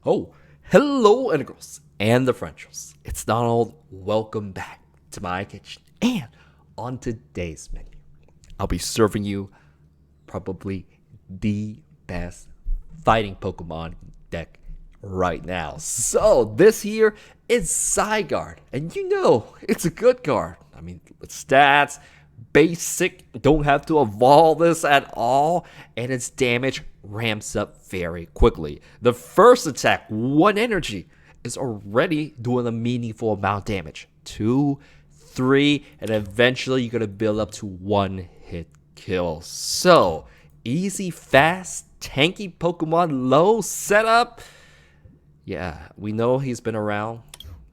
Oh, hello integrals and differentials. It's Donald. Welcome back to my kitchen. And on today's menu, I'll be serving you probably the best fighting Pokemon deck right now. So this here is Zygarde, and you know it's a good card. I mean, stats, basic, don't have to evolve this at all, and its damage ramps up very quickly. The first attack, 1 energy, is already doing a meaningful amount of damage. 2, 3, and eventually you're gonna build up to 1 hit kill. So easy, fast, tanky Pokemon, low setup. Yeah, we know he's been around,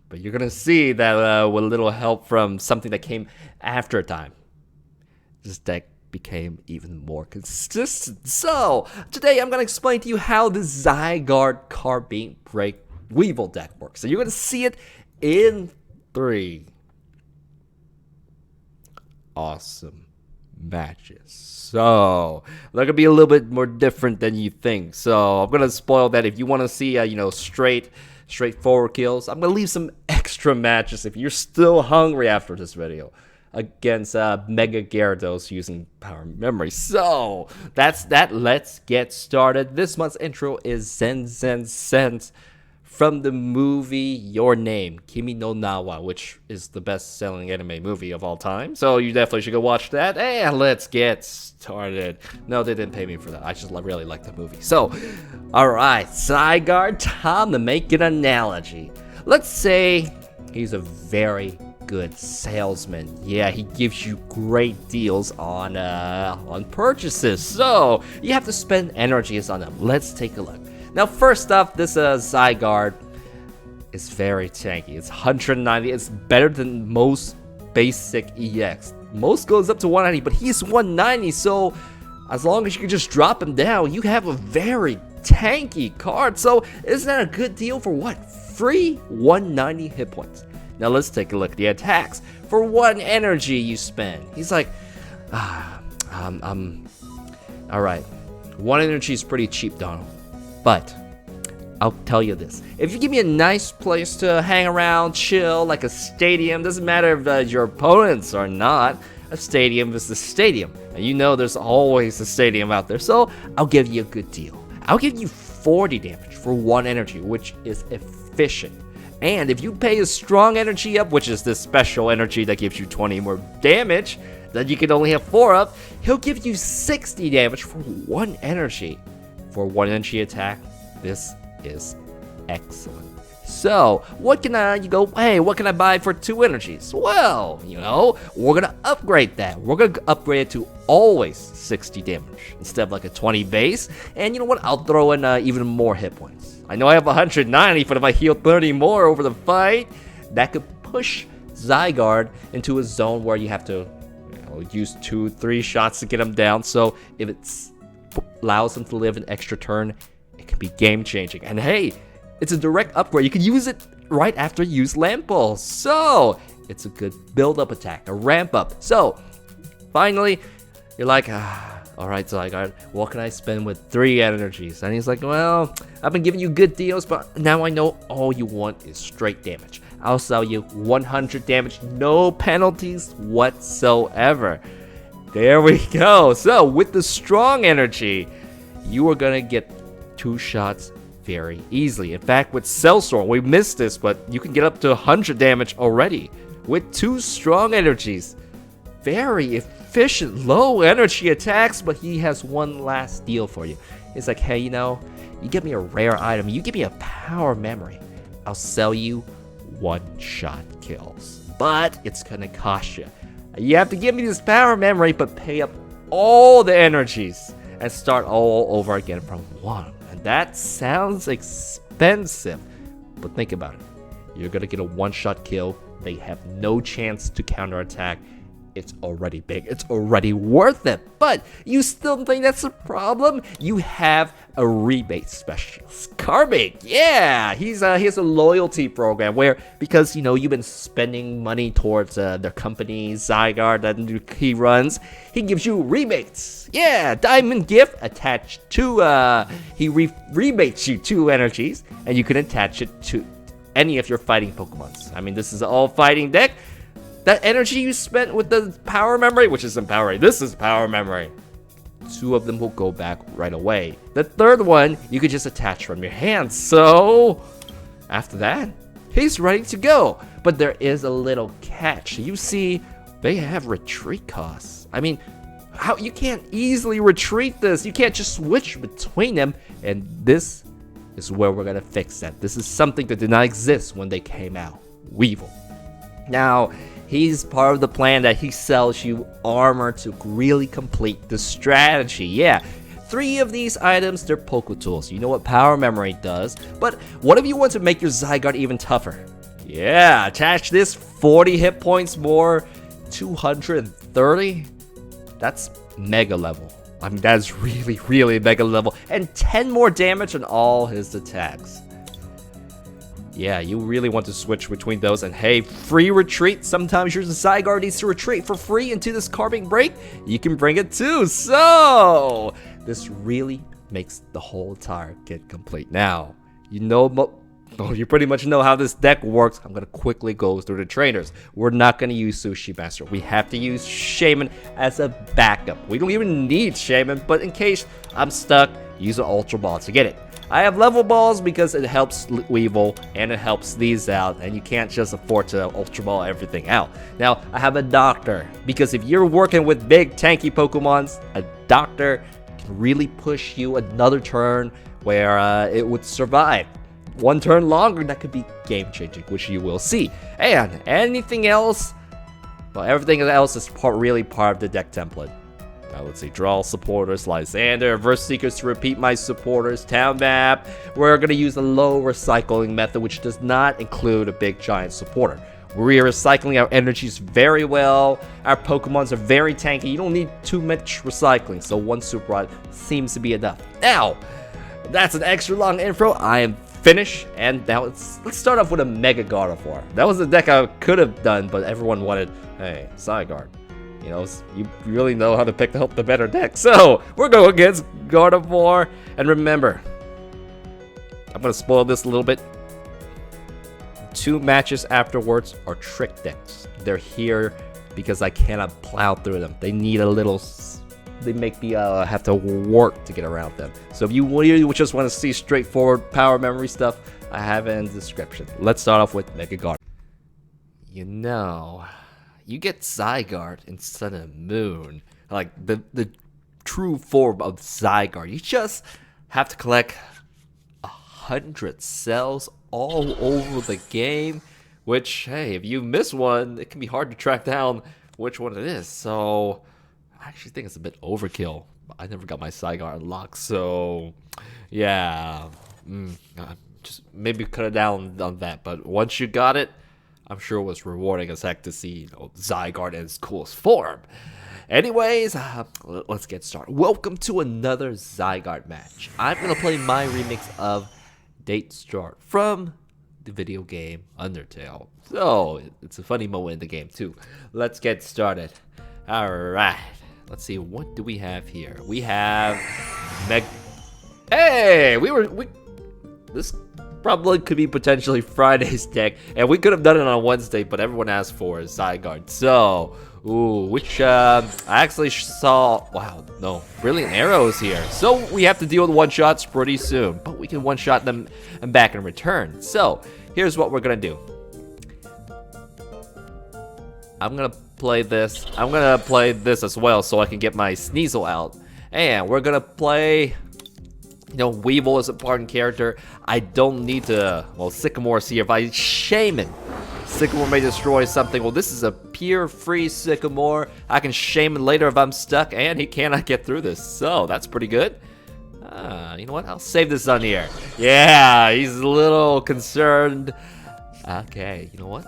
but you're gonna see that with a little help from something that came after a time, this deck became even more consistent. So today I'm gonna explain to you how the Zygarde Carbine Break Weevil deck works. So you're gonna see it in 3 awesome matches. So they're gonna be a little bit more different than you think. So I'm gonna spoil that. If you want to see straightforward kills, I'm gonna leave some extra matches if you're still hungry after this video against Mega Gyarados using Power Memory. So that's that. Let's get started. This month's intro is Zen Zen Sense from the movie Your Name, Kimi no Nawa, which is the best-selling anime movie of all time. So you definitely should go watch that. And let's get started. No, they didn't pay me for that. I just really like the movie. So, alright, Zygarde, time to make an analogy. Let's say he's a very good salesman. Yeah, he gives you great deals on purchases. So you have to spend energies on them. Let's take a look. Now, first off, this Zygarde is very tanky. It's 190. It's better than most basic EX. Most goes up to 190, but he's 190. So as long as you can just drop him down, you have a very tanky card. So isn't that a good deal for what? Free 190 hit points. Now let's take a look at the attacks. For 1 energy you spend, he's like, alright. 1 energy is pretty cheap, Donald. But I'll tell you this. If you give me a nice place to hang around, chill, like a stadium, doesn't matter if your opponents are not, a stadium is a stadium. And you know there's always a stadium out there. So I'll give you a good deal. I'll give you 40 damage for 1 energy, which is efficient. And if you pay a strong energy up, which is this special energy that gives you 20 more damage, that you can only have 4 of, he'll give you 60 damage for 1 energy. For 1 energy attack, this is excellent. So, what can what can I buy for 2 energies? Well, we're gonna upgrade that. We're gonna upgrade it to always 60 damage instead of like a 20 base. And you know what? I'll throw in even more hit points. I know I have 190, but if I heal 30 more over the fight, that could push Zygarde into a zone where you have to use 2-3 shots to get him down. So if it's allows them to live an extra turn, it can be game changing. And hey, it's a direct upgrade. You can use it right after you use Lamp Ball. So it's a good build up attack, a ramp up. So finally, you're like, alright, Zygarde, what can I spend with 3 energies? And he's like, well, I've been giving you good deals, but now I know all you want is straight damage. I'll sell you 100 damage, no penalties whatsoever. There we go. So with the strong energy, you are gonna get 2 shots very easily. In fact, with Cellstorm, we missed this, but you can get up to 100 damage already with 2 strong energies. Very efficient, low energy attacks, but he has one last deal for you. He's like, hey, you give me a rare item, you give me a power memory, I'll sell you 1-shot kills. But it's gonna cost you. You have to give me this power memory, but pay up all the energies and start all over again from 1. And that sounds expensive, but think about it. You're gonna get a 1-shot kill. They have no chance to counterattack. it's already big. It's already worth it. But you still think that's a problem? You have a rebate specialist. Carbig, yeah, he has a loyalty program where, because you've been spending money towards their company, Zygarde, that he runs, he gives you rebates. Yeah, diamond gift attached to, he rebates you 2 energies, and you can attach it to any of your fighting Pokemons. I mean, this is an all fighting deck. That energy you spent with the power memory, which isn't power, this is power memory. 2 of them will go back right away. The 3rd one, you could just attach from your hand. So, after that, he's ready to go. But there is a little catch. You see, they have retreat costs. I mean, how you can't easily retreat this. You can't just switch between them. And this is where we're going to fix that. This is something that did not exist when they came out. Weevil. Now, he's part of the plan that he sells you armor to really complete the strategy. Yeah, 3 of these items, they're Poke Tools. You know what Power Memory does. But what if you want to make your Zygarde even tougher? Yeah, attach this 40 hit points more, 230. That's mega level. I mean, that's really, really mega level. And 10 more damage on all his attacks. Yeah, you really want to switch between those. And hey, free retreat. Sometimes your Zygarde needs to retreat for free into this carving break. You can bring it too. So, this really makes the whole entire kit complete. Now, you pretty much know how this deck works. I'm going to quickly go through the trainers. We're not going to use Sushi Master. We have to use Shaman as a backup. We don't even need Shaman, but in case I'm stuck, use an Ultra Ball to get it. I have level balls because it helps Weevil and it helps these out, and you can't just afford to Ultra Ball everything out. Now, I have a Doctor because if you're working with big tanky Pokemons, a Doctor can really push you another turn where it would survive. 1 turn longer, that could be game changing, which you will see. And anything else, well, everything else is really part of the deck template. Let's see, draw supporters, Lysander, Verse Seekers to repeat my supporters, town map. We're going to use a low recycling method, which does not include a big giant supporter. We're recycling our energies very well. Our Pokemons are very tanky. You don't need too much recycling, so 1 Super Rod seems to be enough. Now, that's an extra long intro. I am finished, and now let's start off with a Mega Gardevoir. That was the deck I could have done, but everyone wanted, hey, Zygarde. You really know how to pick the better deck. So, we're going against Gardevoir. And remember, I'm going to spoil this a little bit. 2 matches afterwards are trick decks. They're here because I cannot plow through them. They need a little... They make me have to work to get around them. So if you just want to see straightforward power memory stuff, I have it in the description. Let's start off with Mega Gardevoir. You get Zygarde instead of Moon. Like, the true form of Zygarde. You just have to collect 100 cells all over the game. Which, hey, if you miss one, it can be hard to track down which one it is. So, I actually think it's a bit overkill. I never got my Zygarde unlocked, so... Yeah. Just maybe cut it down on that. But once you got it, I'm sure it was rewarding as heck to see Zygarde in its coolest form. Anyways, let's get started. Welcome to another Zygarde match. I'm going to play my remix of Date Start from the video game Undertale. So, it's a funny moment in the game too. Let's get started. Alright, let's see, what do we have here? We have Hey, this probably could be potentially Friday's deck, and we could have done it on Wednesday, but everyone asked for is Zygarde. So, I actually saw, wow, no, Brilliant Arrows here. So we have to deal with one-shots pretty soon, but we can one-shot them and back in return. So, here's what we're gonna do. I'm gonna play this. I'm gonna play this as well so I can get my Sneasel out. And we're gonna play... Weevil is a important character. I don't need to... Well, Sycamore's here. If I Shaman, Sycamore may destroy something. Well, this is a pure free Sycamore. I can Shaman later if I'm stuck, and he cannot get through this. So, that's pretty good. You know what? I'll save this on here. Yeah, he's a little concerned. Okay, you know what?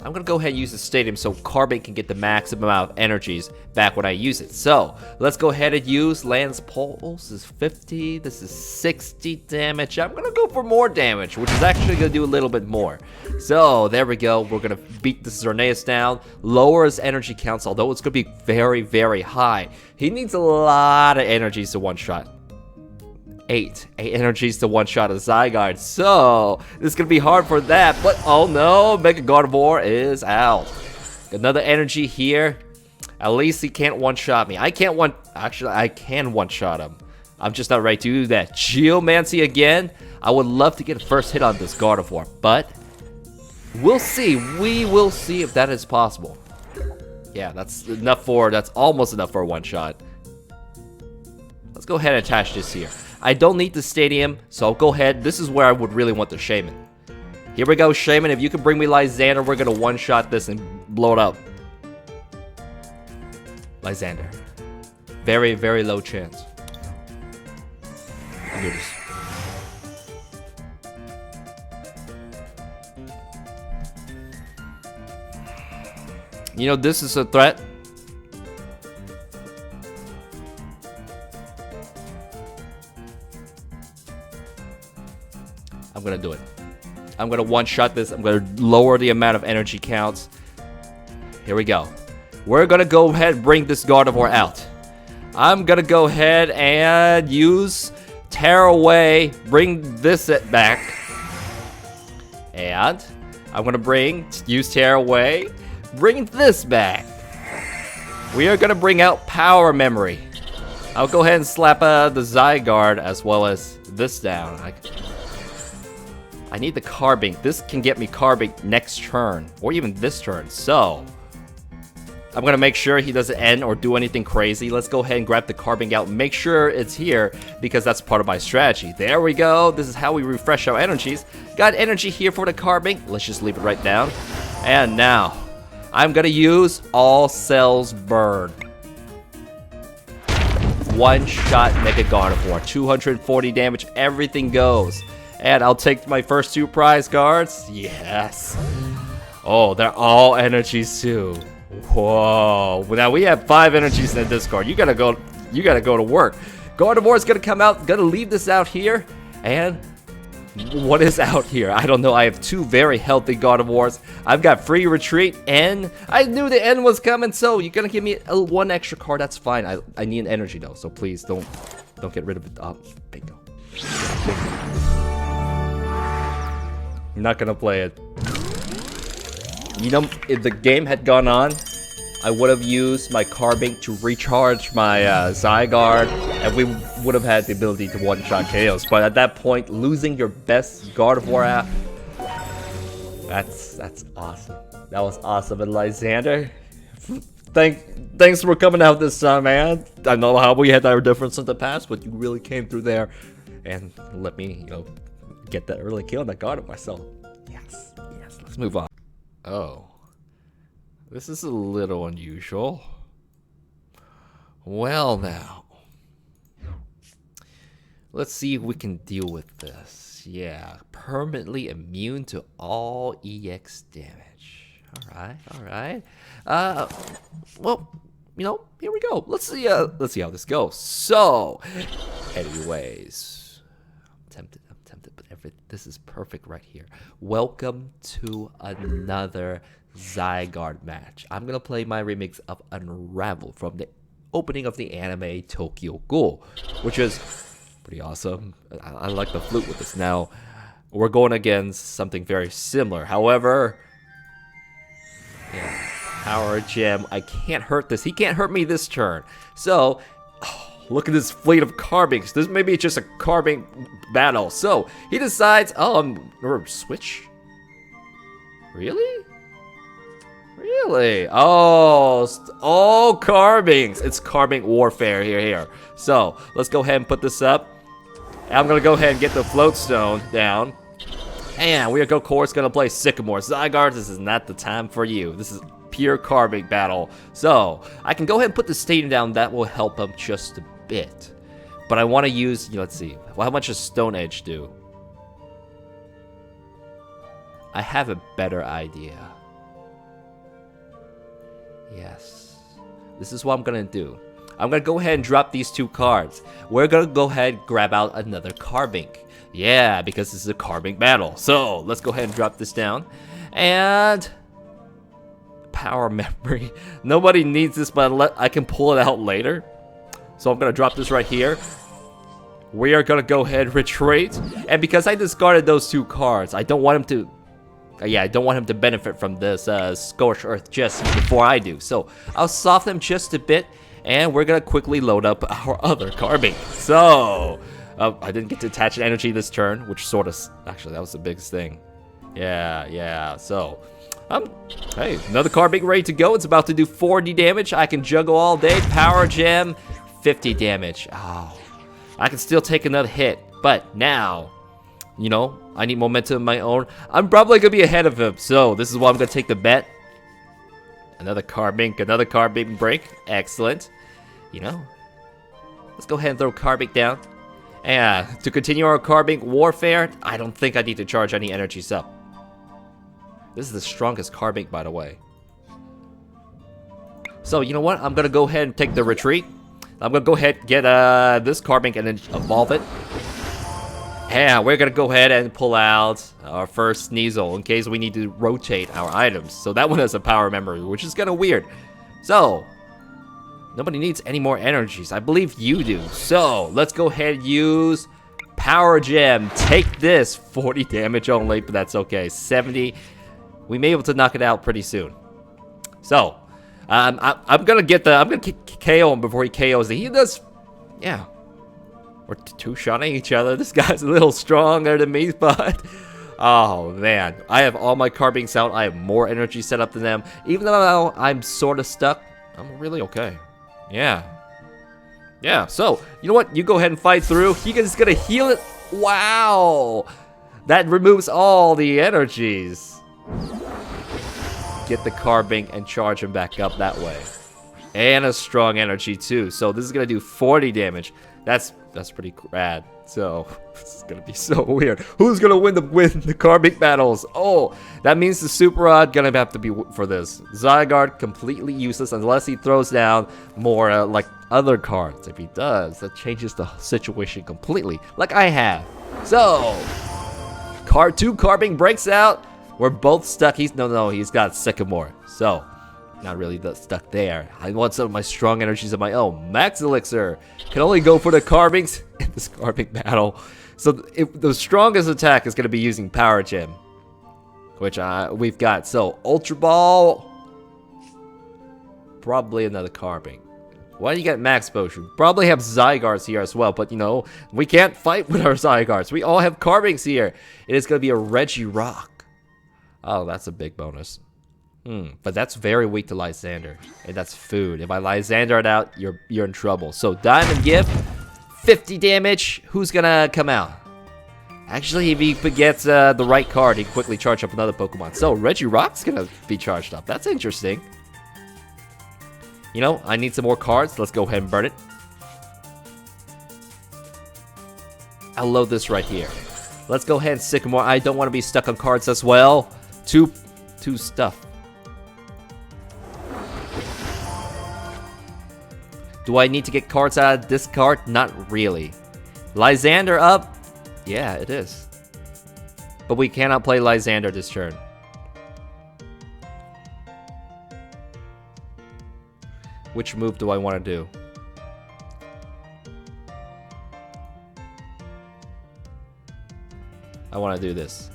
I'm gonna go ahead and use the stadium so Carbink can get the maximum amount of energies back when I use it. So let's go ahead and use Lance Pulse. This is 50, this is 60 damage. I'm gonna go for more damage, which is actually gonna do a little bit more. So there we go. We're gonna beat the Xerneas down, lower his energy counts, although it's gonna be very, very high. He needs a lot of energies to one-shot. 8 energies to one-shot a Zygarde, so this is gonna be hard for that, but oh no, Mega Gardevoir is out. Another energy here. At least he can't one-shot me. I can one-shot him. I'm just not ready to do that. Geomancy again. I would love to get a first hit on this Gardevoir, but we'll see. We will see if that is possible. Yeah, that's almost enough for a one-shot. Let's go ahead and attach this here. I don't need the stadium, so I'll go ahead. This is where I would really want the Shaman. Here we go, Shaman. If you can bring me Lysander, we're going to one-shot this and blow it up. Lysander. Very, very low chance. I'll do this. You know, this is a threat. I'm gonna do it. I'm gonna one-shot this. I'm gonna lower the amount of energy counts. Here we go. We're gonna go ahead and bring this Gardevoir out. I'm gonna go ahead and use Tear Away, bring this back. And I'm gonna use Tear Away, bring this back. We are gonna bring out Power Memory. I'll go ahead and slap the Zygarde as well as this down. I need the Carbink. This can get me Carbink next turn, or even this turn. So, I'm gonna make sure he doesn't end or do anything crazy. Let's go ahead and grab the Carbink out. Make sure it's here, because that's part of my strategy. There we go. This is how we refresh our energies. Got energy here for the Carbink. Let's just leave it right down. And now, I'm gonna use All Cells Burn. One-shot Mega Gardevoir. 240 damage. Everything goes. And I'll take my first 2 prize cards. Yes. Oh, they're all energies too. Whoa. Now we have 5 energies in the discard. You gotta go to work. Gardevoir's gonna come out, gonna leave this out here. And what is out here? I don't know. I have 2 very healthy Gardevoirs. I've got free retreat, and I knew the end was coming, so you're gonna give me 1 extra card. That's fine. I need an energy though, so please don't get rid of it. Oh, bingo. I'm not gonna play it. You know, if the game had gone on, I would have used my Carbink to recharge my Zygarde, and we would have had the ability to one-shot KOs. But at that point, losing your best Gardevoir, that's awesome. That was awesome. And Lysander, thanks for coming out this time, man. I know how we had our difference in the past, but you really came through there and let me, get that early kill on that Gardevoir. So, yes, let's move on. Oh, this is a little unusual. Well, now, let's see if we can deal with this. Yeah, permanently immune to all EX damage. All right. Well, here we go. Let's see how this goes. So, anyways, I'm tempted, but this is perfect right here. Welcome to another Zygarde match. I'm gonna play my remix of Unravel from the opening of the anime Tokyo Ghoul, which is pretty awesome. I like the flute with this. Now, we're going against something very similar. However, yeah, Power Gem. I can't hurt this. He can't hurt me this turn. So, look at this fleet of Carbinks. This may be just a Carbink battle. So, he decides, switch? Really? Oh, Carbinks. It's Carbink warfare here. So, let's go ahead and put this up. I'm going to go ahead and get the Float Stone down. And we are, of course, going to play Sycamore. Zygarde, this is not the time for you. This is pure Carbink battle. So, I can go ahead and put the stadium down. That will help him just a bit. But I want to use, let's see. Well, how much does Stone Edge do? I have a better idea. Yes. This is what I'm gonna do. I'm gonna go ahead and drop these 2 cards. We're gonna go ahead and grab out another Carbink. Yeah, because this is a Carbink battle. So let's go ahead and drop this down. And power memory. Nobody needs this, but I can pull it out later. So I'm gonna drop this right here. We are gonna go ahead and retreat. And because I discarded those 2 cards, I don't want him to. I don't want him to benefit from this Scorched Earth just before I do. So I'll soften him just a bit, and we're gonna quickly load up our other Carbink. So I didn't get to attach an energy this turn, which sort of actually that was the biggest thing. Yeah. So hey, another Carbink ready to go. It's about to do 40 damage. I can juggle all day. Power Gem, 50 damage. Oh, I can still take another hit, but now, you know, I need momentum of my own. I'm probably gonna be ahead of him, so this is why I'm gonna take the bet. Another Carbink break. Excellent. You know, let's go ahead and throw Carbink down. And to continue our Carbink warfare, I don't think I need to charge any energies up. This is the strongest Carbink, by the way. So you know what? I'm gonna go ahead and take the retreat. I'm gonna go ahead and get this Carbink and then evolve it. And we're gonna go ahead and pull out our first Sneasel in case we need to rotate our items. So that one has a power memory, which is kind of weird. So nobody needs any more energies. I believe you do. So let's go ahead and use Power Gem. Take this. 40 damage only, but that's okay. 70. We may be able to knock it out pretty soon. So I'm gonna KO him before he KOs it. He does, yeah. We're 2-shotting each other. This guy's a little stronger than me, but oh man, I have all my Carbinks out. I have more energy set up than them. Even though I'm sort of stuck, I'm really okay. Yeah. So you know what? You go ahead and fight through. He's gonna heal it. Wow, that removes all the energies. Get the Carbink and charge him back up that way. And a strong energy too. So this is gonna do 40 damage. That's pretty rad. So this is gonna be so weird. Who's gonna win the Carbink battles? Oh, that means the Super Rod gonna have to be for this. Zygarde completely useless unless he throws down more like other cards. If he does, that changes the situation completely, like I have. So two Carbink breaks out. We're both stuck. He's got Sycamore. So not really stuck there. I want some of my strong energies of my own. Max Elixir can only go for the Carbinks in this Carbink battle. So the strongest attack is going to be using Power Gem, which we've got. So Ultra Ball, probably another Carbink. Why do you get Max Potion? Probably have Zygardes here as well, but you know, we can't fight with our Zygardes. We all have Carbinks here. It is going to be a Regirock. Oh, that's a big bonus. But that's very weak to Lysander, and that's food. If I Lysander it out, you're in trouble. So Diamond Gift, 50 damage. Who's gonna come out? Actually, if he gets the right card, he can quickly charge up another Pokemon. So Regirock's gonna be charged up. That's interesting. You know, I need some more cards. Let's go ahead and burn it. I'll load this right here. Let's go ahead and Sycamore. I don't want to be stuck on cards as well. Two stuff. Do I need to get cards out of this card? Not really. Lysander up? Yeah, it is. But we cannot play Lysander this turn. Which move do I want to do? I want to do this.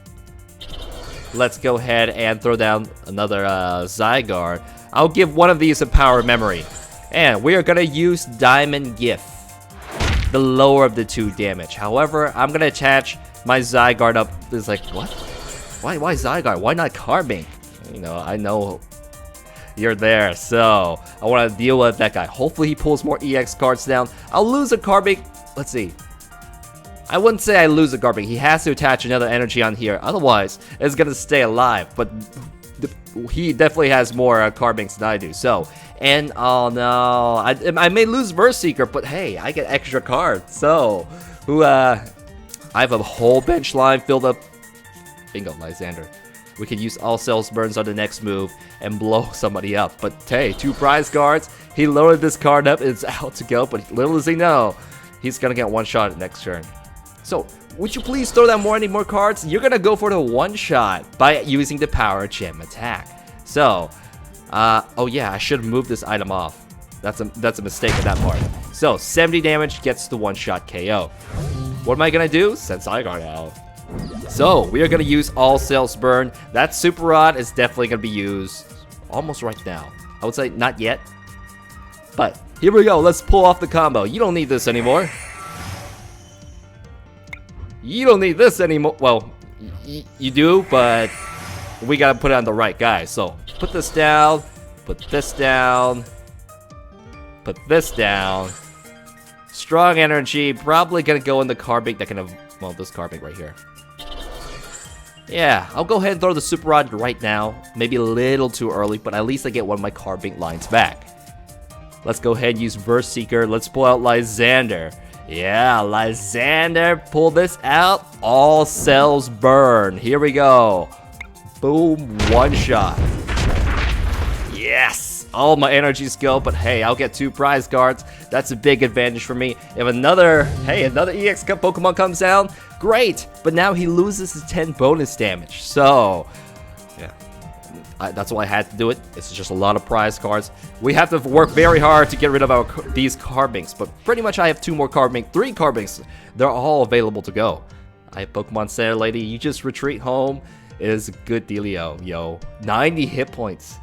Let's go ahead and throw down another Zygarde. I'll give one of these a power memory. And we are going to use Diamond Gift, the lower of the 2 damage. However, I'm going to attach my Zygarde up. It's like, what? Why Zygarde? Why not Carbink? You know, I know you're there, so I want to deal with that guy. Hopefully he pulls more EX cards down. I'll lose a Carbink. Let's see. I wouldn't say I lose a Carbink. He has to attach another energy on here. Otherwise, it's going to stay alive. But he definitely has more Carbinks than I do. So, and oh no, I may lose Verse Seeker, but hey, I get extra cards. So, I have a whole bench line filled up. Bingo, Lysander. We can use all cells burns on the next move and blow somebody up. But hey, 2 prize cards. He loaded this card up. It's out to go. But little does he know, he's going to get 1 shot next turn. So, would you please throw down any more cards? You're going to go for the 1 shot by using the Power Gem attack. So, oh yeah, I should move this item off. That's a mistake on that part. So, 70 damage gets the 1 shot KO. What am I going to do? Send Zygarde out. So, we are going to use all cells burn. That Super Rod is definitely going to be used almost right now. I would say not yet. But, here we go. Let's pull off the combo. You don't need this anymore. You don't need this anymore. Well, you do, but we got to put it on the right guy. So, put this down. Put this down. Put this down. Strong energy. Probably going to go in the Carbink that can have... Well, this Carbink right here. Yeah, I'll go ahead and throw the Super Rod right now. Maybe a little too early, but at least I get one of my Carbink lines back. Let's go ahead and use Verse Seeker. Let's pull out Lysander. Yeah, Lysander, pull this out. All cells burn. Here we go. Boom, 1 shot. Yes, all my energies go, but hey, I'll get 2 prize cards. That's a big advantage for me. If another EX Cup Pokemon comes down, great. But now he loses his 10 bonus damage. So, yeah, that's why I had to do it. It's just a lot of prize cards. We have to work very hard to get rid of these Carbinks. But pretty much I have 2 more Carbinks, 3 Carbinks. They're all available to go. I have Pokemon Center Lady. You just retreat home. It is a good dealio, yo. 90 hit points.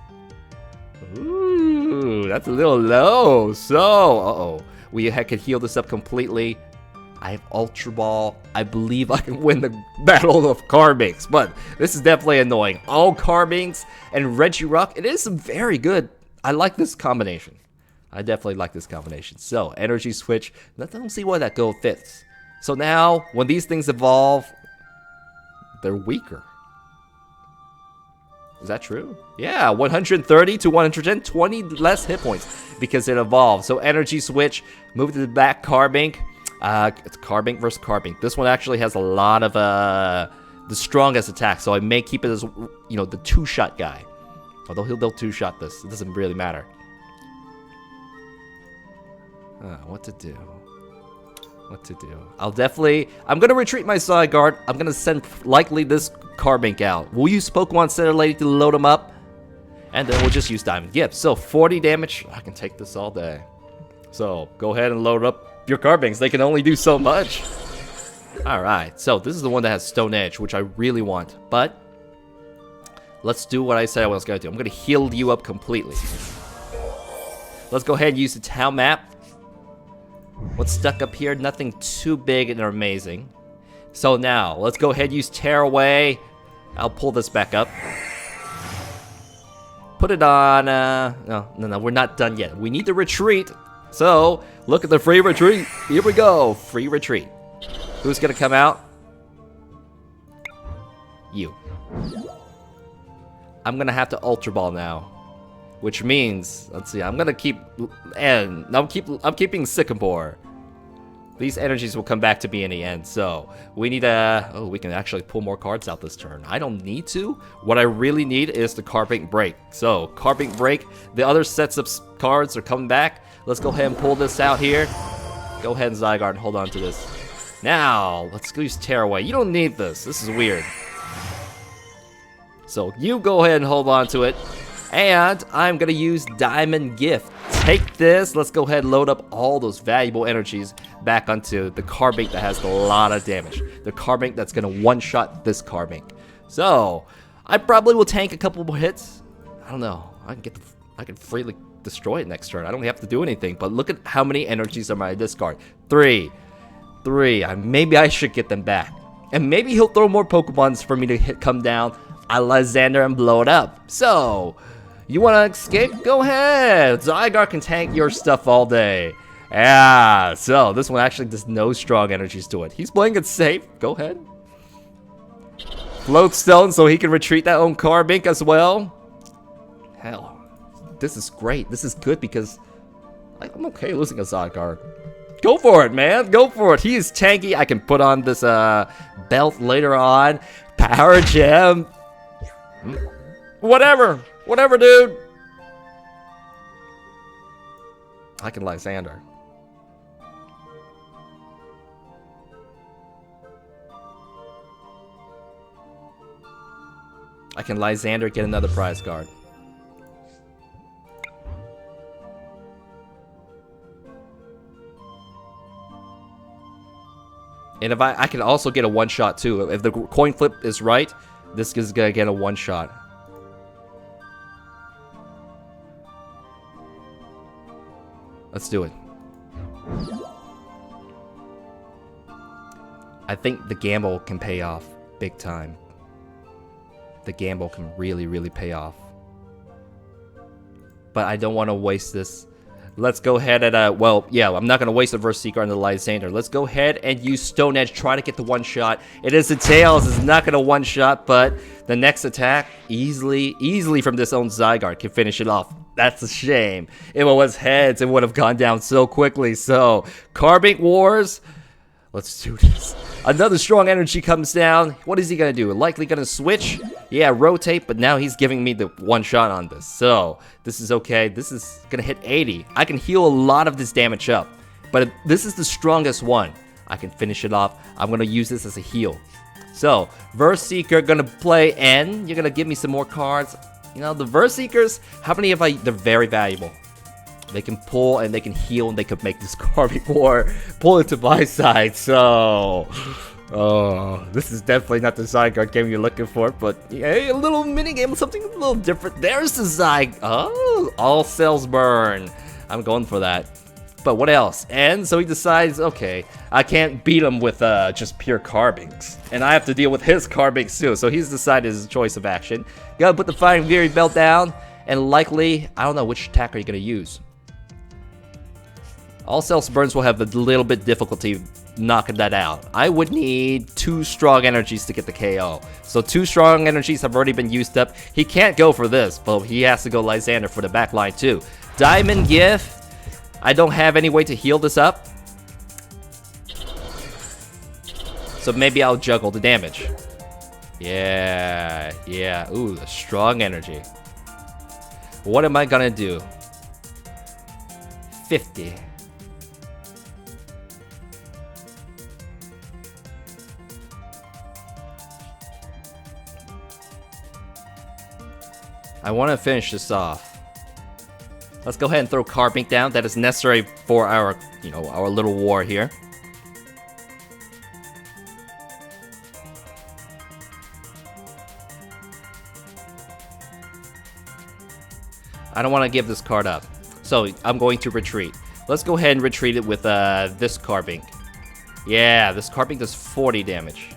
Ooh, that's a little low. So, we could heal this up completely. I have Ultra Ball. I believe I can win the battle of Carbinks, but this is definitely annoying. All Carbinks and Regirock. It is very good. I like this combination. I definitely like this combination. So, Energy Switch. I don't see why that gold fits. So now, when these things evolve, they're weaker. Is that true? Yeah, 130 to 110, 20 less hit points because it evolved. So Energy Switch, move to the back Carbink. It's Carbink versus Carbink. This one actually has a lot of the strongest attack, so I may keep it as, you know, the 2-shot guy. Although they'll 2-shot this, it doesn't really matter. What to do? What to do? I'm gonna retreat my Zygarde. I'm gonna send likely this Carbink out. We'll use Pokemon Center Lady to load them up, and then we'll just use Diamond Gift. So 40 damage. I can take this all day. So go ahead and load up your Carbinks. They can only do so much. All right. So this is the one that has Stone Edge, which I really want. But let's do what I said I was gonna do. I'm gonna heal you up completely. Let's go ahead and use the town map. What's stuck up here? Nothing too big and amazing. So now, let's go ahead and use Tear Away. I'll pull this back up. Put it on, no, we're not done yet. We need to retreat. So, look at the free retreat. Here we go, free retreat. Who's gonna come out? You. I'm gonna have to Ultra Ball now. Which means, let's see, I'm gonna keep, and I'm keeping Sycamore. These energies will come back to me in the end, so we need we can actually pull more cards out this turn. I don't need to. What I really need is the Carbink Break. So, Carbink Break, the other sets of cards are coming back. Let's go ahead and pull this out here. Go ahead and Zygarde and hold on to this. Now, let's go use Tear Away. You don't need this. This is weird. So, you go ahead and hold on to it. And I'm gonna use Diamond Gift. Take this. Let's go ahead and load up all those valuable energies back onto the Carbink that has a lot of damage. The Carbink that's gonna one-shot this Carbink. So I probably will tank a couple more hits. I don't know. I can freely destroy it next turn. I don't have to do anything. But look at how many energies are my discard. 3. Maybe I should get them back. And maybe he'll throw more Pokemons for me to come down. I Lysander and blow it up. So, you want to escape? Go ahead. Zygarde can tank your stuff all day. Yeah, so this one actually does no strong energies to it. He's playing it safe. Go ahead. Float Stone so he can retreat that own Carbink as well. Hell, this is great. This is good because I'm okay losing a Zygarde. Go for it, man. Go for it. He is tanky. I can put on this belt later on. Power Gem. Whatever. Whatever, dude. I can Lysander. I can Lysander, get another prize card. And if I can also get a one-shot too. If the coin flip is right, this is gonna get a one-shot. Let's do it. I think the gamble can pay off big time. The gamble can really, really pay off. But I don't want to waste this. Let's go ahead and, well, yeah, I'm not going to waste the Verse Seeker on the Lysander. Let's go ahead and use Stone Edge, try to get the one-shot. It is the Tails, it's not going to one-shot, but the next attack, easily from this own Zygarde, can finish it off. That's a shame. If it was heads, it would have gone down so quickly. So, Carbink Wars, let's do this. Another strong energy comes down. What is he going to do? Likely going to switch? Yeah, rotate, but now he's giving me the one shot on this. So, this is okay. This is going to hit 80. I can heal a lot of this damage up. But this is the strongest one. I can finish it off. I'm going to use this as a heal. So, Verse Seeker going to play N. You're going to give me some more cards. You know, the Verse Seekers, how many have I... They're very valuable. They can pull and they can heal and they could make this Gardevoir War pull it to my side. So, oh, this is definitely not the Zygarde game you're looking for. But yeah, a little mini game, something a little different. There's the Zygarde. Oh, all cells burn. I'm going for that. But what else? And so he decides, okay, I can't beat him with just pure Carbinks. And I have to deal with his Carbinks too. So he's decided his choice of action. Gotta put the Fighting Fury belt down. And likely, I don't know which attack are you gonna use. All Cells Burns will have a little bit difficulty knocking that out. I would need 2 strong energies to get the KO. So 2 strong energies have already been used up. He can't go for this, but he has to go Lysander for the back line too. Diamond Gift. I don't have any way to heal this up. So maybe I'll juggle the damage. Yeah. Ooh, the strong energy. What am I gonna do? 50. I want to finish this off. Let's go ahead and throw Carbink down. That is necessary for our, you know, our little war here. I don't want to give this card up. So I'm going to retreat. Let's go ahead and retreat it with this Carbink. Yeah, this Carbink does 40 damage.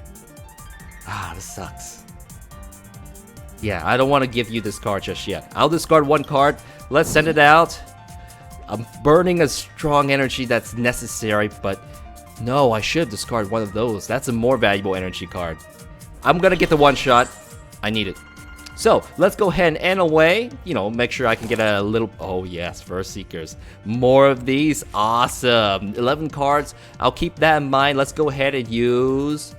Ah, this sucks. Yeah, I don't want to give you this card just yet. I'll discard 1 card. Let's send it out. I'm burning a strong energy that's necessary, but no, I should discard one of those. That's a more valuable energy card. I'm going to get the one shot. I need it. So, let's go ahead and end away. You know, make sure I can get a little... Oh, yes, Verse Seekers. More of these. Awesome. 11 cards. I'll keep that in mind. Let's go ahead and use...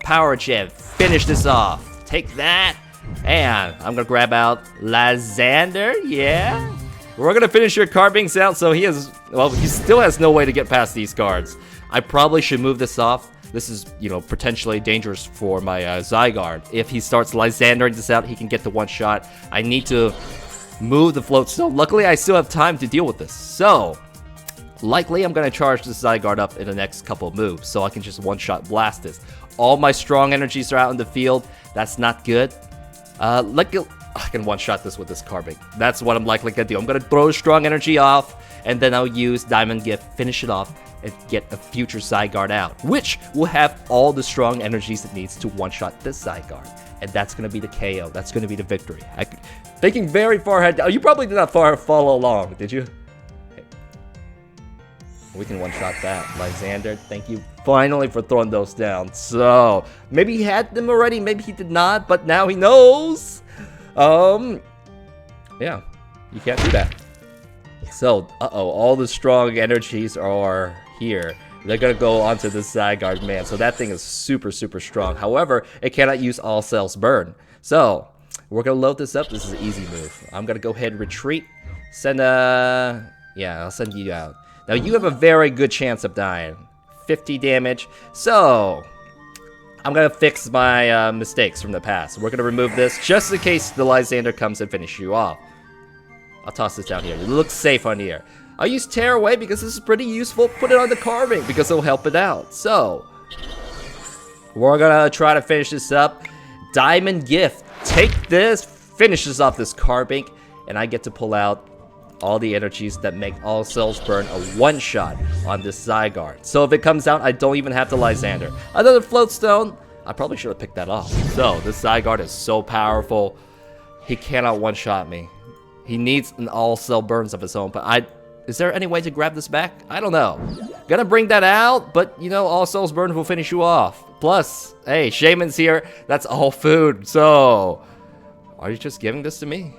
Power Gem. Finish this off. Take that. And I'm going to grab out Lysander. Yeah. We're going to finish your Carbinks out. So he has... Well, he still has no way to get past these cards. I probably should move this off. This is, you know, potentially dangerous for my Zygarde. If he starts Lysandering this out, he can get the one shot. I need to move the float still. Luckily, I still have time to deal with this. So, likely I'm going to charge this Zygarde up in the next couple of moves, so I can just one-shot blast this. All my strong energies are out in the field. That's not good. I can one-shot this with this Carbink. That's what I'm likely going to do. I'm going to throw strong energy off, and then I'll use Diamond Gift, finish it off, and get a future Zygarde out, which will have all the strong energies it needs to one-shot this Zygarde. And that's going to be the KO. That's going to be the victory. Thinking very far ahead. Oh, you probably did not follow along, did you? Okay. We can one-shot that. Lysander, thank you finally for throwing those down. So, maybe he had them already, maybe he did not, but now he knows. Yeah, you can't do that. So, all the strong energies are here. They're gonna go onto the Zygarde, man. So that thing is super, super strong. However, it cannot use all cells burn. So, We're gonna load this up. This is an easy move. I'm gonna go ahead and retreat. Send yeah, I'll send you out. Now you have a very good chance of dying. 50 damage. So I'm gonna fix my mistakes from the past. We're gonna remove this just in case the Lysander comes and finishes you off. I'll toss this down here. It looks safe on here. I'll use Tear Away because this is pretty useful. Put it on the carving because it'll help it out. So we're gonna try to finish this up. Diamond Gift. Take this, finishes off this carving, and I get to pull out all the energies that make all cells burn a one-shot on this Zygarde. So if it comes out, I don't even have to Lysander. Another Float Stone. I probably should have picked that off. So this Zygarde is so powerful. He cannot one-shot me. He needs an all-cell burns of his own, but is there any way to grab this back? I don't know. Gonna bring that out, but you know, all cells burns will finish you off. Plus, hey, Shaman's here. That's all food. So, are you just giving this to me?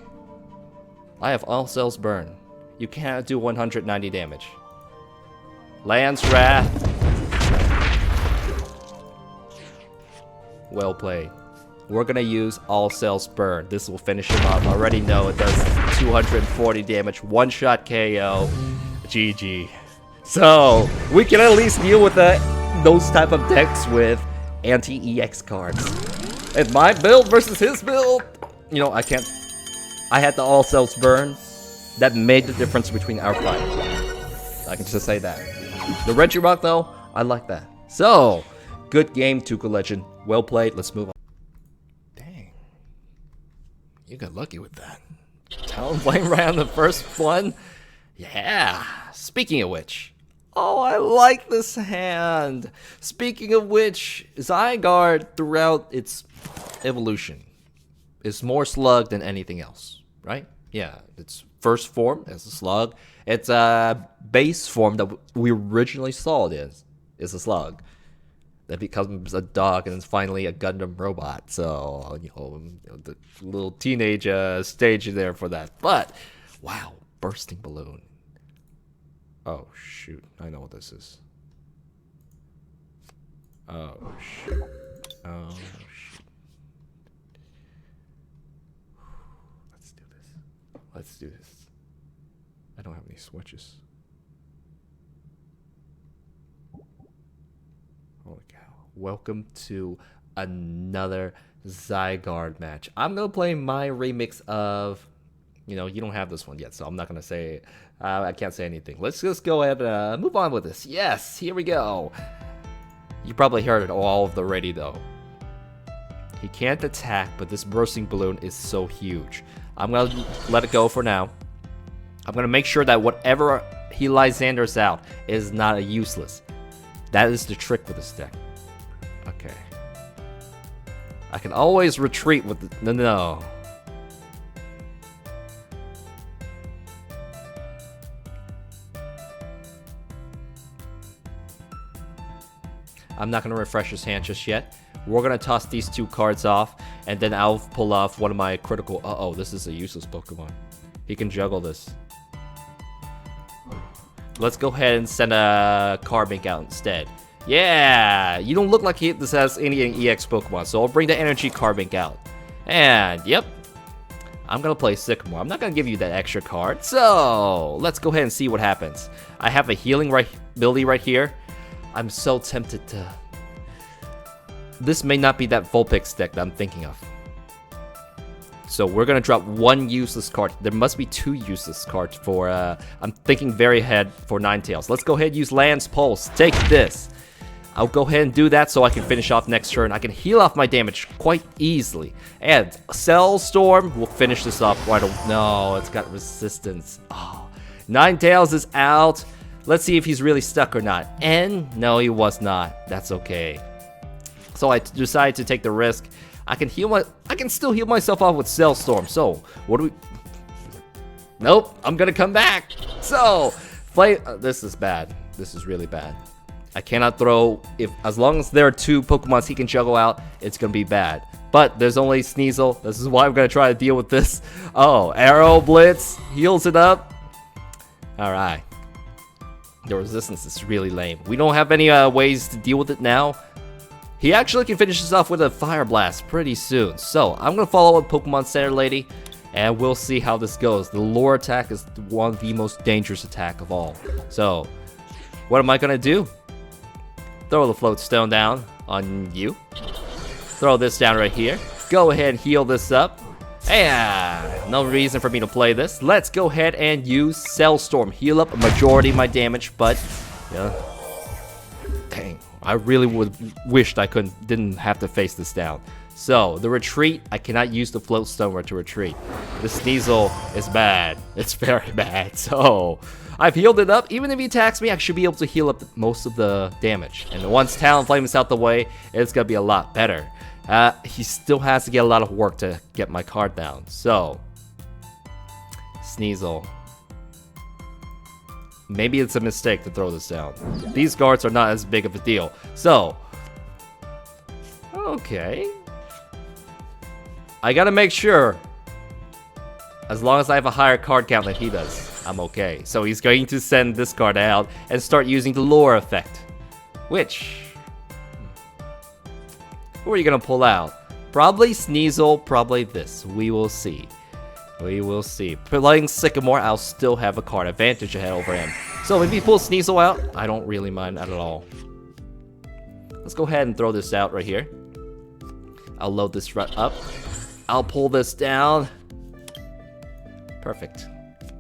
I have all cells burn. You can't do 190 damage. Lance Wrath. Well played. We're gonna use all cells burn. This will finish him off. I already know it does 240 damage, one-shot KO. GG. So we can at least deal with those type of decks with anti-EX cards. And my build versus his build, you know, I can't. I had the all cells burn. That made the difference between our fight. I can just say that. The Regirock though, I like that. So good game, Tuca Legend. Well played. Let's move on. You got lucky with that. Talon Flame right on the first one. Yeah. Speaking of which. Oh, I like this hand. Speaking of which, Zygarde throughout its evolution is more slug than anything else, right? Yeah, its first form is a slug. Its base form that we originally saw it is a slug. That becomes a dog and it's finally a Gundam robot. So, you know, the little teenage stage there for that. But, wow, bursting balloon. Oh, shoot. I know what this is. Oh, shoot. Oh, shoot. Let's do this. Let's do this. I don't have any switches. Holy cow. Welcome to another Zygarde match. I'm going to play my remix of, you know, you don't have this one yet, so I'm not going to say, I can't say anything. Let's just go ahead and move on with this. Yes, here we go. You probably heard it all of the already, though. He can't attack, but this bursting balloon is so huge. I'm going to let it go for now. I'm going to make sure that whatever he Lysanders out is not a useless. That is the trick with this deck. Okay. I can always retreat with the... No. I'm not going to refresh his hand just yet. We're going to toss these two cards off, and then I'll pull off one of my critical... Uh-oh, this is a useless Pokemon. He can juggle this. Let's go ahead and send a Carbink out instead. Yeah, you don't look like this has any EX Pokemon, so I'll bring the Energy Carbink out. And, yep, I'm going to play Sycamore. I'm not going to give you that extra card, so let's go ahead and see what happens. I have a healing ability right here. I'm so tempted to... This may not be that Vulpix deck that I'm thinking of. So we're going to drop one useless card. There must be two useless cards for... I'm thinking very ahead for Ninetales. Let's go ahead and use Lance Pulse. Take this. I'll go ahead and do that so I can finish off next turn. I can heal off my damage quite easily. And Cell Storm will finish this off. Why don't... No, it's got resistance. Oh. Ninetales is out. Let's see if he's really stuck or not. And no, he was not. That's okay. So I decided to take the risk. I can still heal myself off with Cell Storm. So what do we? Nope. I'm gonna come back. So play. This is bad. This is really bad. I cannot throw as long as there are two Pokemons he can juggle out. It's gonna be bad. But there's only Sneasel. This is why I'm gonna try to deal with this. Oh, Arrow Blitz heals it up. All right. The resistance is really lame. We don't have any ways to deal with it now. he actually can finish this off with a Fire Blast pretty soon. So I'm gonna follow up Pokemon Center Lady, and we'll see how this goes. The lure attack is one of the most dangerous attack of all. So what am I gonna do? Throw the Float Stone down on you. Throw this down right here. Go ahead and heal this up. And no reason for me to play this. Let's go ahead and use Cell Storm. Heal up a majority of my damage, but yeah. Dang, I really would wished I didn't have to face this down. So the retreat, I cannot use the Float Stone to retreat. The Sneasel is bad. It's very bad. So I've healed it up. Even if he attacks me, I should be able to heal up most of the damage. And once Talonflame is out the way, it's gonna be a lot better. He still has to get a lot of work to get my card down. So Sneasel. Maybe it's a mistake to throw this down. These guards are not as big of a deal. So okay. I gotta make sure, as long as I have a higher card count than he does, I'm okay. So he's going to send this card out and start using the lure effect. Which, who are you gonna pull out? Probably Sneasel, probably this. We will see. We will see. Playing Sycamore, I'll still have a card advantage ahead over him. So if he pulls Sneasel out, I don't really mind at all. Let's go ahead and throw this out right here. I'll load this right up. I'll pull this down. Perfect.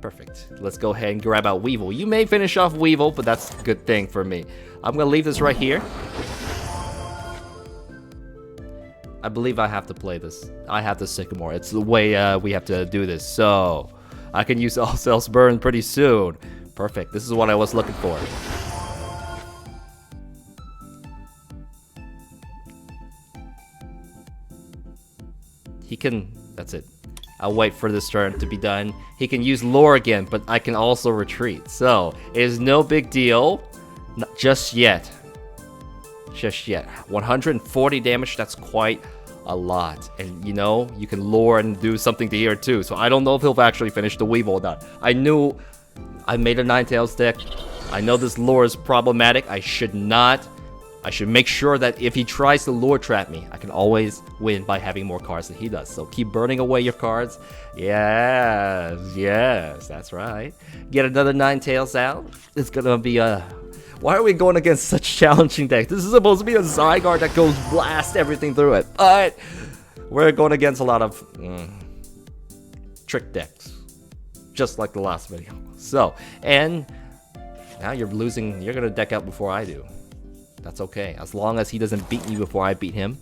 Perfect. Let's go ahead and grab out Weevil. You may finish off Weevil, but that's a good thing for me. I'm gonna leave this right here. I believe I have to play this. I have the Sycamore. It's the way we have to do this. So I can use All Cells Burn pretty soon. Perfect. This is what I was looking for. He can, that's it. I'll wait for this turn to be done. He can use Lure again, but I can also retreat. So it is no big deal. Not just yet. Just yet. 140 damage, that's quite a lot. And you know, you can lure and do something to here too. So I don't know if he'll actually finish the Weevil or not. I knew I made a Ninetales deck. I know this lure is problematic. I should make sure that if he tries to lure trap me, I can always win by having more cards than he does. So keep burning away your cards. Yes, yes, that's right. Get another Ninetales out. It's gonna be a... Why are we going against such challenging decks? This is supposed to be a Zygarde that goes blast everything through it. But we're going against a lot of trick decks. Just like the last video. So, and now you're losing. You're going to deck out before I do. That's okay. As long as he doesn't beat me before I beat him,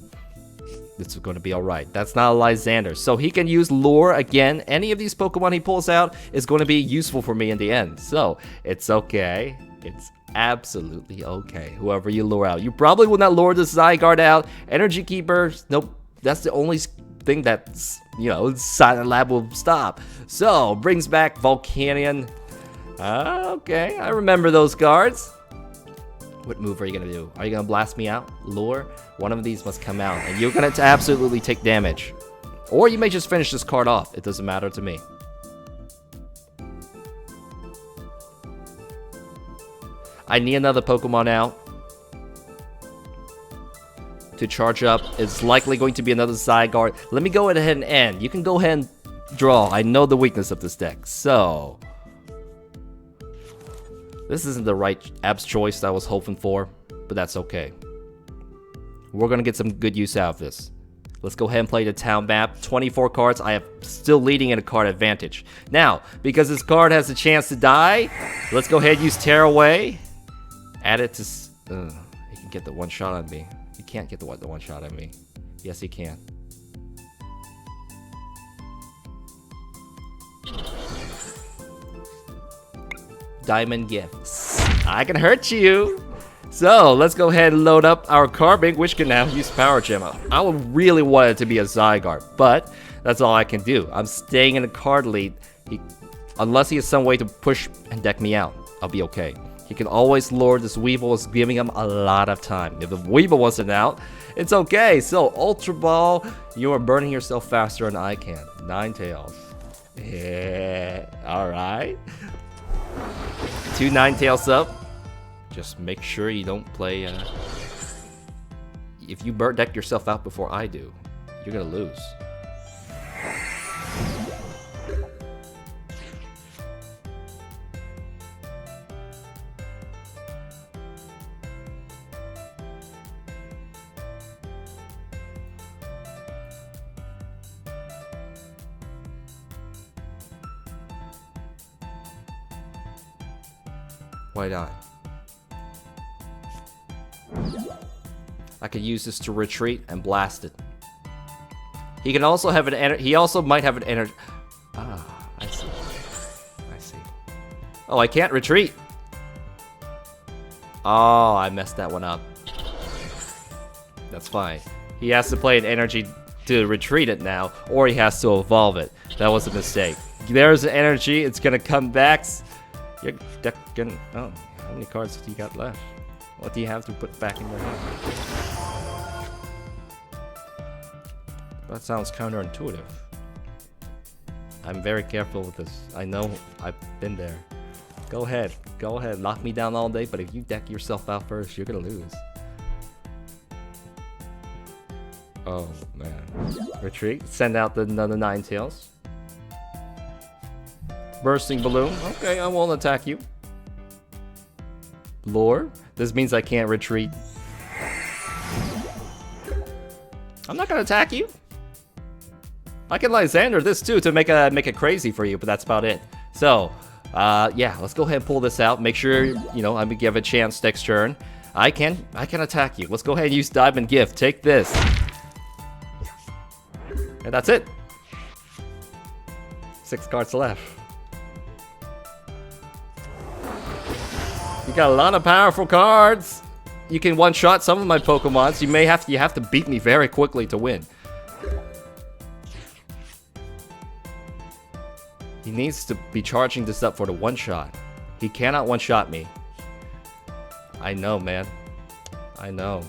this is going to be alright. That's not a Lysander. So he can use Lure again. Any of these Pokemon he pulls out is going to be useful for me in the end. So it's okay. It's absolutely okay. Whoever you lure out. You probably will not lure this Zygarde out. Energy Keepers, nope. That's the only thing that's, you know, Silent Lab will stop. So, brings back Volcanion. Okay, I remember those cards. What move are you going to do? Are you going to blast me out? Lure? One of these must come out, and you're going to absolutely take damage. Or you may just finish this card off. It doesn't matter to me. I need another Pokemon out to charge up. It's likely going to be another Zygarde. Let me go ahead and end. You can go ahead and draw. I know the weakness of this deck. So this isn't the right abs choice that I was hoping for, but that's okay. We're going to get some good use out of this. Let's go ahead and play the town map. 24 cards. I am still leading in a card advantage. Now, because this card has a chance to die, let's go ahead and use Tear Away. Add it to... he can get the one shot on me. He can't get the one shot on me. Yes, he can. Diamond Gifts. I can hurt you. So, let's go ahead and load up our Carbink, which can now use Power Gem. I would really want it to be a Zygarde, but that's all I can do. I'm staying in a card lead. Unless he has some way to push and deck me out, I'll be okay. He can always lure. This Weevil is giving him a lot of time. If the Weevil wasn't out, it's okay. So, Ultra Ball, you are burning yourself faster than I can. Ninetales. Yeah, alright. 2 Ninetales up. Just make sure you don't play... if you deck yourself out before I do, you're gonna lose. Why not? I could use this to retreat and blast it. He can also have an he also might have an energy. Ah, I see. I see. Oh, I can't retreat. Oh, I messed that one up. That's fine. He has to play an energy to retreat it now, or he has to evolve it. That was a mistake. There's an energy. It's gonna come back. You're gonna. Oh, how many cards do you got left? What do you have to put back in your hand? That sounds counterintuitive. I'm very careful with this. I know I've been there. Go ahead, lock me down all day, but if you deck yourself out first, you're gonna lose. Oh man. Retreat, send out another Ninetales. Bursting Balloon, okay, I won't attack you. Lure, this means I can't retreat. I'm not gonna attack you. I can Lysander this too to make it crazy for you, but that's about it. So, yeah, let's go ahead and pull this out. Make sure, you know, I'm gonna give a chance next turn. I can attack you. Let's go ahead and use Diamond Gift. Take this. And that's it. 6 cards left. You got a lot of powerful cards. You can one-shot some of my Pokemons. You have to beat me very quickly to win. He needs to be charging this up for the one-shot. He cannot one-shot me. I know, man. I know.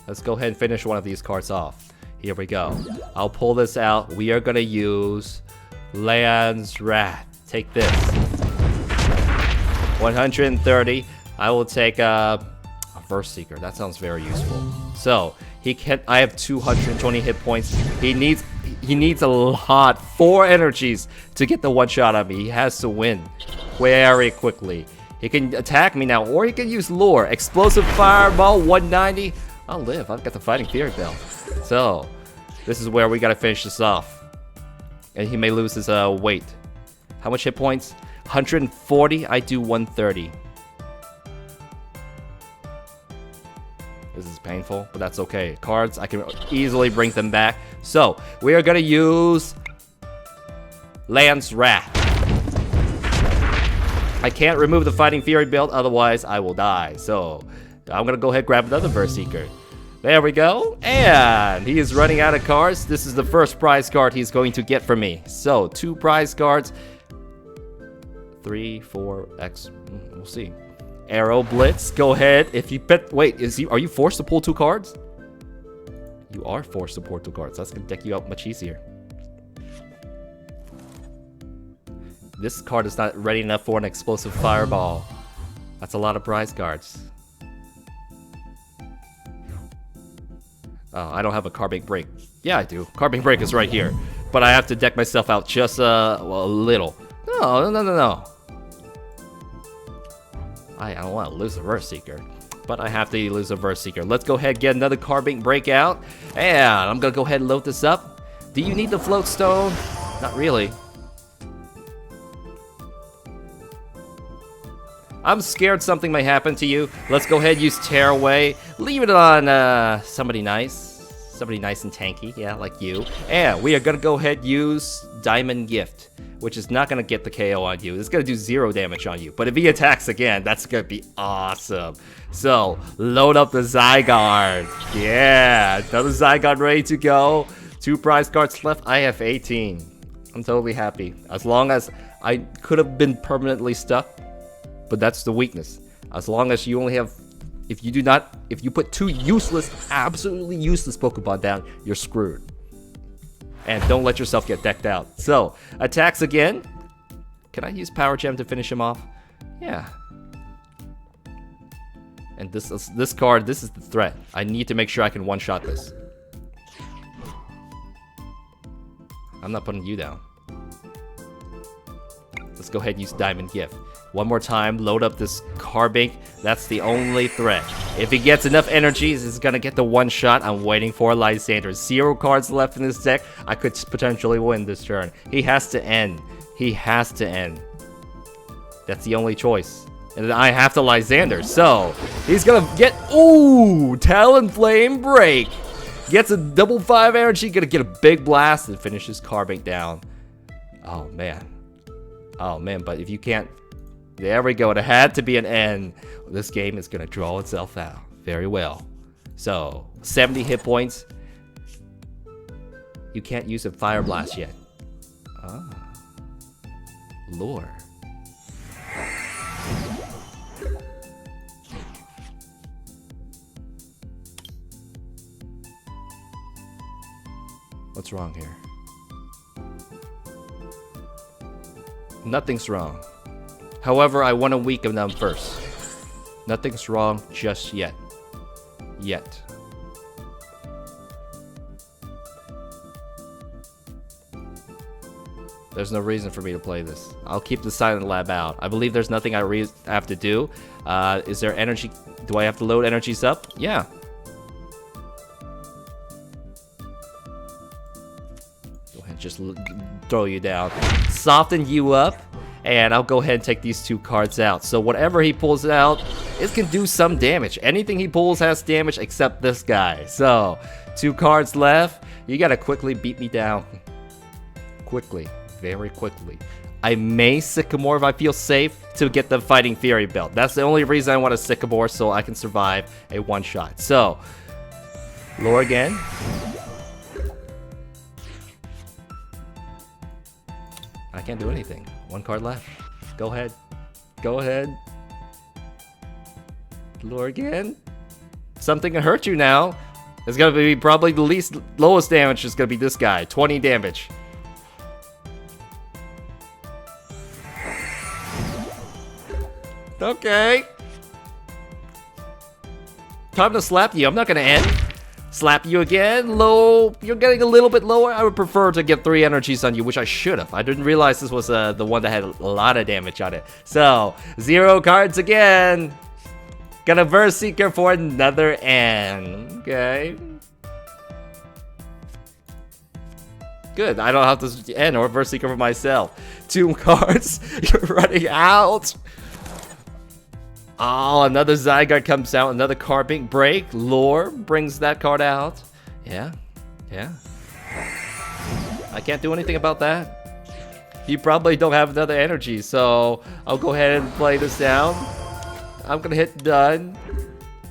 Let's go ahead and finish one of these cards off. Here we go. I'll pull this out. We are gonna use Land's Wrath. Take this. 130. I will take a Verse Seeker. That sounds very useful. So I have 220 hit points. He needs a lot, 4 energies to get the one shot on me. He has to win very quickly. He can attack me now, or he can use Lure. Explosive Fireball, 190. I'll live. I've got the Fighting Fury belt. So this is where we gotta finish this off. And he may lose his weight. How much hit points? 140. I do 130. This is painful, but that's okay. Cards, I can easily bring them back. So we are gonna use Land's Wrath. I can't remove the Fighting Fury build, otherwise I will die. So I'm gonna go ahead and grab another Verse Seeker. There we go, and he is running out of cards. This is the first prize card he's going to get from me. So 2 prize cards. 3, 4, X, we'll see. Arrow Blitz, go ahead. If you bet, wait, are you forced to pull 2 cards? You are forced to pull 2 cards. That's gonna deck you out much easier. This card is not ready enough for an Explosive Fireball. That's a lot of prize cards. Oh, I don't have a Carbink Break. Yeah, I do. Carbink Break is right here. But I have to deck myself out just well, a little. No. I don't want to lose a Verse Seeker, but I have to lose a Verse Seeker. Let's go ahead and get another Carbink Breakout, and I'm gonna go ahead and load this up. Do you need the Float Stone? Not really. I'm scared something may happen to you. Let's go ahead and use Tear Away. Leave it on somebody nice and tanky, yeah, like you. And we are gonna go ahead and use Diamond Gift, which is not gonna get the KO on you. It's gonna do 0 damage on you. But if he attacks again, that's gonna be awesome. So load up the Zygarde. Yeah, another Zygarde ready to go. 2 prize cards left. I have 18. I'm totally happy. As long as I could have been permanently stuck, but that's the weakness. As long as you only have, if you put 2 useless, absolutely useless Pokemon down, you're screwed. And don't let yourself get decked out. So, attacks again. Can I use Power Gem to finish him off? Yeah. And this card, this is the threat. I need to make sure I can one-shot this. I'm not putting you down. Let's go ahead and use Diamond Gift. One more time, load up this Carbink. That's the only threat. If he gets enough energies, he's gonna get the one shot. I'm waiting for Lysander. 0 cards left in this deck. I could potentially win this turn. He has to end. He has to end. That's the only choice. And then I have to Lysander. So, he's gonna get... Ooh! Talonflame Break! Gets a double 5 energy. Gonna get a big blast and finishes Carbink down. Oh, man. Oh, man. But if you can't... There we go. It had to be an end. This game is going to draw itself out very well. So, 70 hit points. You can't use a Fire Blast yet. Ah. Lure. What's wrong here? Nothing's wrong. However, I want to weaken them first. Nothing's wrong just yet. Yet. There's no reason for me to play this. I'll keep the Silent Lab out. I believe there's nothing I have to do. Is there energy? Do I have to load energies up? Yeah. Go ahead, just throw you down. Soften you up. And I'll go ahead and take these 2 cards out. So whatever he pulls out, it can do some damage. Anything he pulls has damage except this guy. So, 2 cards left. You gotta quickly beat me down. Quickly. Very quickly. I may Sycamore if I feel safe to get the Fighting Fury belt. That's the only reason I want to Sycamore, so I can survive a one-shot. So, lure again. I can't do anything. 1 card left. Go ahead. Go ahead. Lure again. Something can hurt you now. It's gonna be probably the lowest damage is gonna be this guy. 20 damage. Okay. Time to slap you. I'm not gonna end. Slap you again. Low. You're getting a little bit lower. I would prefer to get 3 energies on you, which I should have. I didn't realize this was the one that had a lot of damage on it. So, 0 cards again. Gonna Verse Seeker for another end. Okay. Good. I don't have to end or Verse Seeker for myself. 2 cards. You're running out. Oh, another Zygarde comes out. Another Carbink Break. Lure brings that card out. Yeah. Yeah. I can't do anything about that. You probably don't have another energy, so I'll go ahead and play this down. I'm gonna hit done.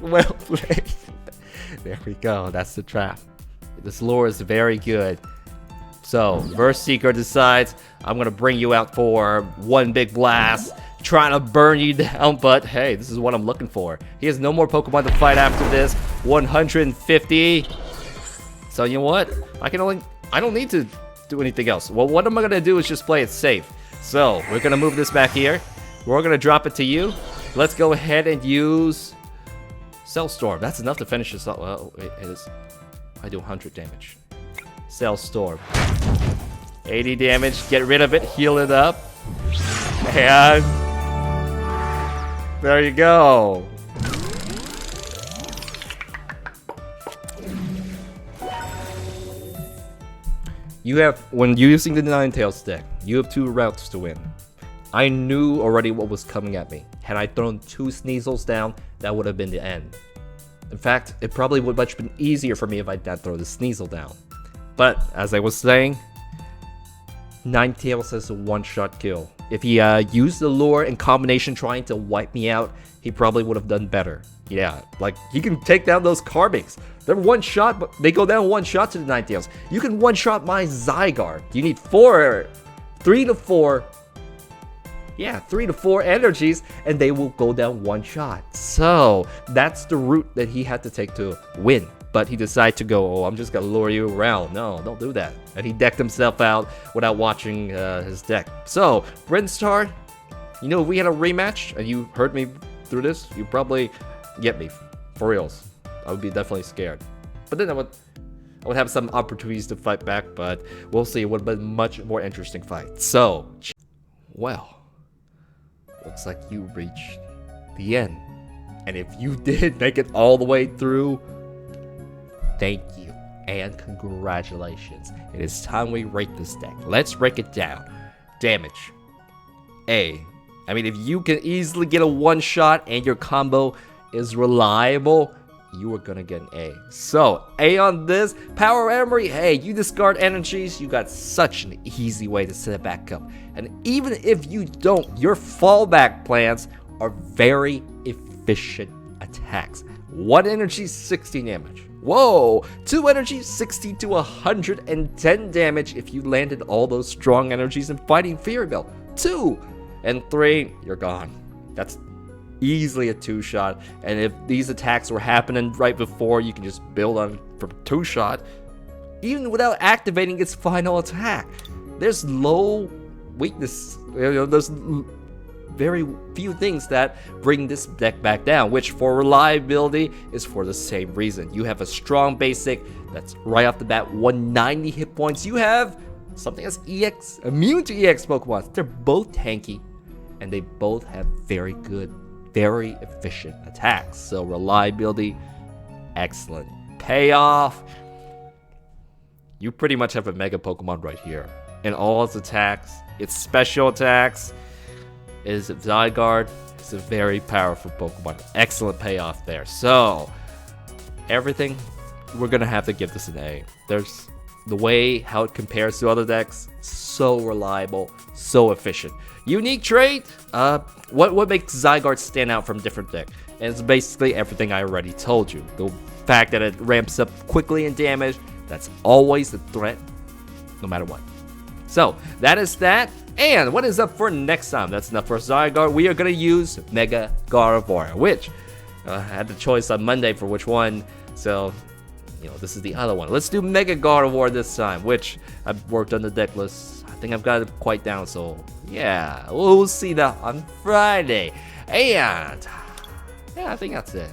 Well played. There we go. That's the trap. This lure is very good. So, Verse Seeker decides I'm gonna bring you out for 1 big blast. Trying to burn you down, but hey, this is what I'm looking for. He has no more Pokemon to fight after this. 150. So you know what? I don't need to do anything else. Well, what am I gonna do is just play it safe. So we're gonna move this back here. We're gonna drop it to you. Let's go ahead and use Cellstorm. That's enough to finish this up. Well, it is. I do 100 damage. Cellstorm. 80 damage. Get rid of it. Heal it up. And there you go. You have, when using the Ninetales deck, you have 2 routes to win. I knew already what was coming at me. Had I thrown 2 Sneasels down, that would have been the end. In fact, it probably would have much been easier for me if I didn't throw the Sneasel down. But, as I was saying, Ninetales has a one-shot kill. If he used the lure in combination trying to wipe me out, he probably would have done better. Yeah, like, he can take down those Carbinks. They're one shot, but they go down one shot to the Ninetales. You can one-shot my Zygarde. You need 3 to 4 Yeah, 3 to 4 energies, and they will go down one shot. So that's the route that he had to take to win. But he decided to go, oh, I'm just gonna lure you around. No, don't do that. And he decked himself out without watching his deck. So, Brinstar, you know, if we had a rematch and you heard me through this, you'd probably get me. For reals. I would be definitely scared. But then I would have some opportunities to fight back, but we'll see. It would have been a much more interesting fight. So, well, looks like you reached the end. And if you did make it all the way through, thank you and congratulations. It is time we rate this deck. Let's break it down. Damage. A. I mean, if you can easily get a one-shot and your combo is reliable, you are gonna get an A. So, A on this. Power Memory, hey, you discard energies, you got such an easy way to set it back up. And even if you don't, your fallback plans are very efficient attacks. 1 energy, 60 damage. Whoa! 2 energy, 60 to 110 damage if you landed all those strong energies in fighting Fury Bell. 2! And 3, you're gone. That's easily a 2-shot. And if these attacks were happening right before, you can just build on from 2-shot, even without activating its final attack. There's low weakness. There's very few things that bring this deck back down, which for reliability is for the same reason. You have a strong basic that's right off the bat 190 hit points. You have something that's EX, immune to EX Pokemon. They're both tanky, and they both have very good, very efficient attacks. So reliability, excellent. Payoff, you pretty much have a Mega Pokemon right here. And all its attacks, its special attacks, is Zygarde. It's a very powerful Pokemon. Excellent payoff there. So, everything, we're gonna have to give this an A. There's the way how it compares to other decks, so reliable, so efficient. Unique trait, what makes Zygarde stand out from different deck? And it's basically everything I already told you. The fact that it ramps up quickly in damage, that's always a threat, no matter what. So, that is that. And what is up for next time? That's enough for Zygarde. We are going to use Mega Gardevoir, which I had the choice on Monday for which one. So, you know, this is the other one. Let's do Mega Gardevoir this time, which I've worked on the deck list. I think I've got it quite down. So, yeah, we'll see that on Friday. And, yeah, I think that's it.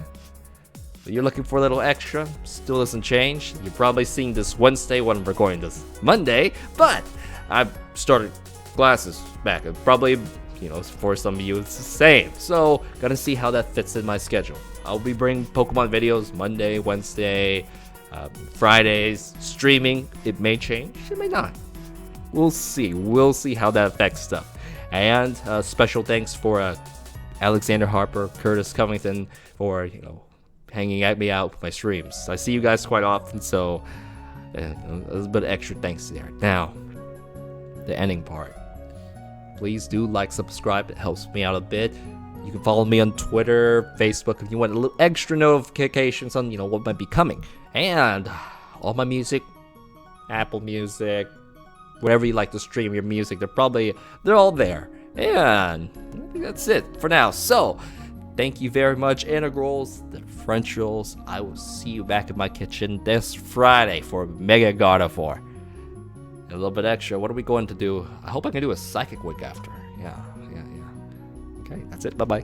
But you're looking for a little extra, still doesn't change. You're probably seeing this Wednesday when I'm recording this Monday, but I've started classes back. Probably, you know, for some of you it's the same. So, gonna see how that fits in my schedule. I'll be bringing Pokemon videos Monday, Wednesday, Fridays, streaming. It may change, it may not. We'll see. We'll see how that affects stuff. And special thanks for Alexander Harper, Curtis Covington for, you know, hanging at me out with my streams. I see you guys quite often, so a little bit of extra thanks there. Now, the ending part. Please do like, subscribe. It helps me out a bit. You can follow me on Twitter, Facebook if you want a little extra notifications on, you know, what might be coming. And all my music, Apple Music, wherever you like to stream your music, they're all there. And I think that's it for now. So, thank you very much, Integrals, Differentials. I will see you back in my kitchen this Friday for Mega Gardevoir. A little bit extra. What are we going to do? I hope I can do a Psychic Wig after. Yeah. Okay, that's it. Bye-bye.